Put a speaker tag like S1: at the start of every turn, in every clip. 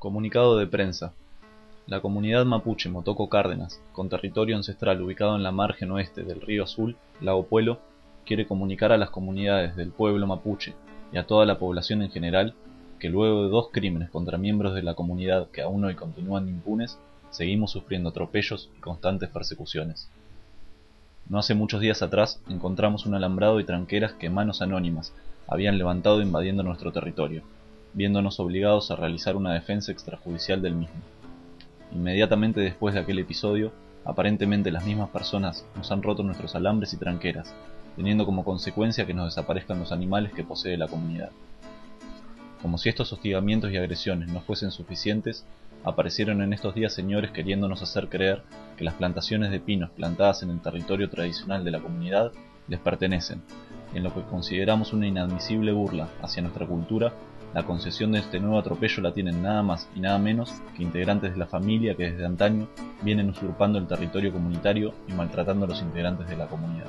S1: Comunicado de prensa. La comunidad mapuche Motoco Cárdenas, con territorio ancestral ubicado en la margen oeste del río Azul, Lago Puelo, quiere comunicar a las comunidades del pueblo mapuche y a toda la población en general que luego de 2 crímenes contra miembros de la comunidad que aún hoy continúan impunes, seguimos sufriendo atropellos y constantes persecuciones. No hace muchos días atrás encontramos un alambrado y tranqueras que manos anónimas habían levantado invadiendo nuestro territorio, viéndonos obligados a realizar una defensa extrajudicial del mismo. Inmediatamente después de aquel episodio, aparentemente las mismas personas nos han roto nuestros alambres y tranqueras, teniendo como consecuencia que nos desaparezcan los animales que posee la comunidad. Como si estos hostigamientos y agresiones no fuesen suficientes, aparecieron en estos días señores queriéndonos hacer creer que las plantaciones de pinos plantadas en el territorio tradicional de la comunidad les pertenecen, y en lo que consideramos una inadmisible burla hacia nuestra cultura, la concesión de este nuevo atropello la tienen nada más y nada menos que integrantes de la familia que desde antaño vienen usurpando el territorio comunitario y maltratando a los integrantes de la comunidad.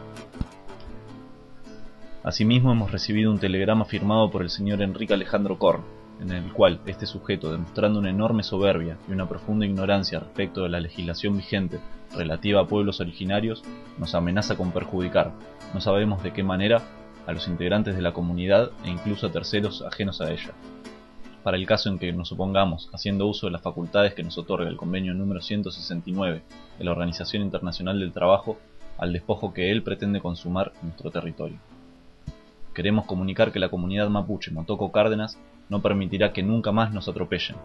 S1: Asimismo, hemos recibido un telegrama firmado por el señor Enrique Alejandro Korn, en el cual este sujeto, demostrando una enorme soberbia y una profunda ignorancia respecto de la legislación vigente relativa a pueblos originarios, nos amenaza con perjudicar, no sabemos de qué manera, a los integrantes de la comunidad e incluso a terceros ajenos a ella. Para el caso en que nos opongamos, haciendo uso de las facultades que nos otorga el convenio número 169 de la Organización Internacional del Trabajo, al despojo que él pretende consumar en nuestro territorio. Queremos comunicar que la comunidad mapuche Motoco Cárdenas no permitirá que nunca más nos atropellen,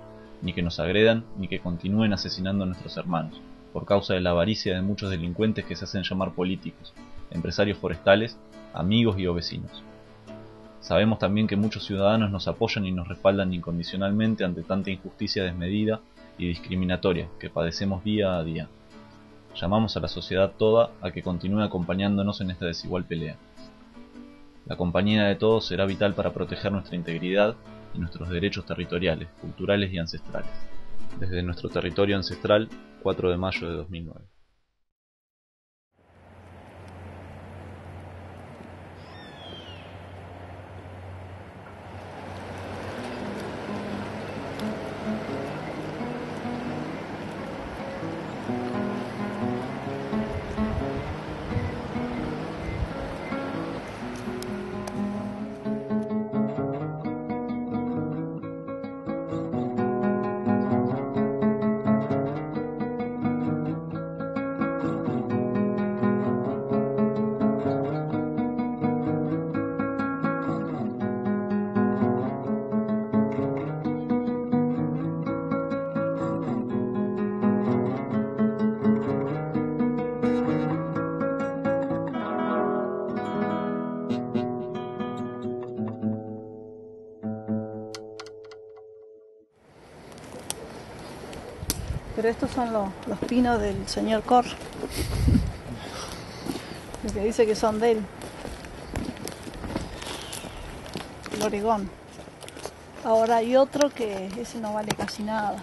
S1: ni que nos agredan, ni que continúen asesinando a nuestros hermanos, por causa de la avaricia de muchos delincuentes que se hacen llamar políticos, empresarios forestales, amigos y o vecinos. Sabemos también que muchos ciudadanos nos apoyan y nos respaldan incondicionalmente ante tanta injusticia desmedida y discriminatoria que padecemos día a día. Llamamos a la sociedad toda a que continúe acompañándonos en esta desigual pelea. La compañía de todos será vital para proteger nuestra integridad y nuestros derechos territoriales, culturales y ancestrales. Desde nuestro territorio ancestral, 4 de mayo de 2009.
S2: Pero estos son los pinos del señor Korn, lo que dice que son de él, el Oregón. Ahora hay otro que ese no vale casi nada,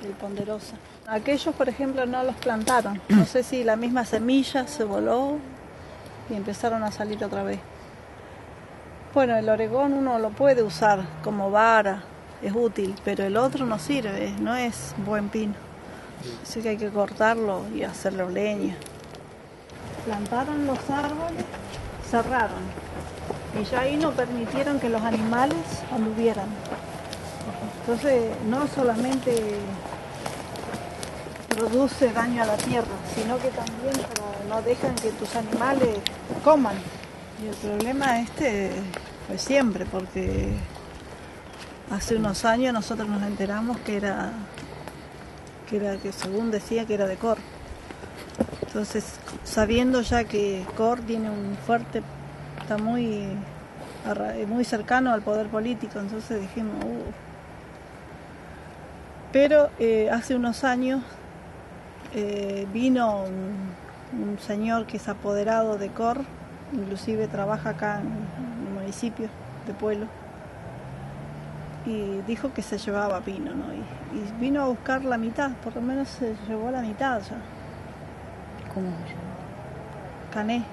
S2: el Ponderosa. Aquellos, por ejemplo, no los plantaron. No sé si la misma semilla se voló y empezaron a salir otra vez. Bueno, el Oregón uno lo puede usar como vara, es útil, pero el otro no sirve, no es buen pino. Así que hay que cortarlo y hacerlo leña. Plantaron los árboles, cerraron, y ya ahí no permitieron que los animales anduvieran. Entonces no solamente produce daño a la tierra, sino que también no dejan que tus animales coman. Y el problema fue siempre, porque hace unos años nosotros nos enteramos que según decía que era de Korn. Entonces, sabiendo ya que Korn tiene está muy cercano al poder político, entonces dijimos, Pero hace unos años vino un señor que es apoderado de Korn, inclusive trabaja acá en el municipio de Pueblo, y dijo que se llevaba pino, ¿no? Y vino a buscar la mitad, por lo menos se llevó la mitad ya.
S3: ¿Cómo?
S2: Cané.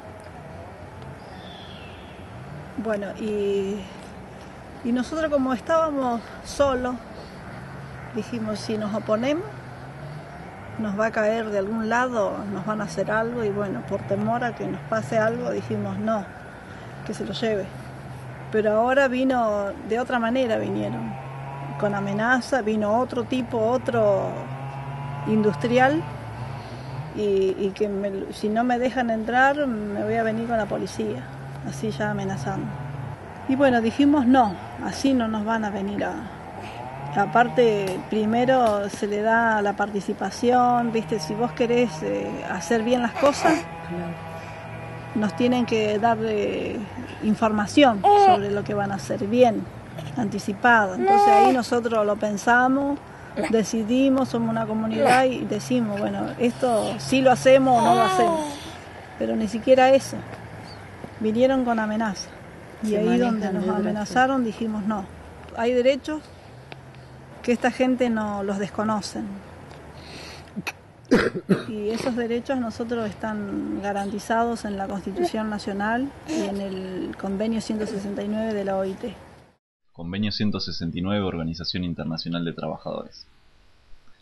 S2: Bueno, y nosotros como estábamos solos, Dijimos, si nos oponemos, nos va a caer de algún lado, nos van a hacer algo, y bueno, por temor a que nos pase algo, dijimos no, que se lo lleve. Pero ahora vino de otra manera, vinieron con amenaza, vino otro tipo, otro industrial, y que si no me dejan entrar me voy a venir con la policía, así ya amenazando. Y bueno, dijimos no, así no nos van a venir a... Aparte, primero se le da la participación, ¿viste? Si vos querés hacer bien las cosas, nos tienen que dar información sobre lo que van a hacer bien, anticipado. Entonces ahí nosotros lo pensamos, decidimos, somos una comunidad y decimos, bueno, esto sí lo hacemos o no lo hacemos. Pero ni siquiera eso. Vinieron con amenaza. Y ahí donde nos amenazaron dijimos no. Hay derechos que esta gente no los desconocen. Y esos derechos nosotros están garantizados en la Constitución Nacional y en el Convenio 169 de la OIT.
S1: Convenio 169, Organización Internacional de Trabajadores.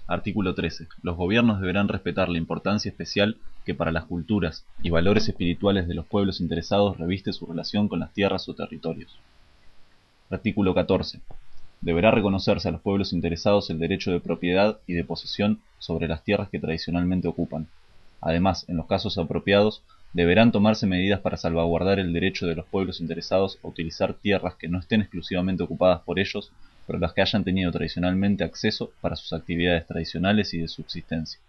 S1: Artículo 13. Los gobiernos deberán respetar la importancia especial que para las culturas y valores espirituales de los pueblos interesados reviste su relación con las tierras o territorios. Artículo 14. Deberá reconocerse a los pueblos interesados el derecho de propiedad y de posesión sobre las tierras que tradicionalmente ocupan. Además, en los casos apropiados, deberán tomarse medidas para salvaguardar el derecho de los pueblos interesados a utilizar tierras que no estén exclusivamente ocupadas por ellos, pero las que hayan tenido tradicionalmente acceso para sus actividades tradicionales y de subsistencia.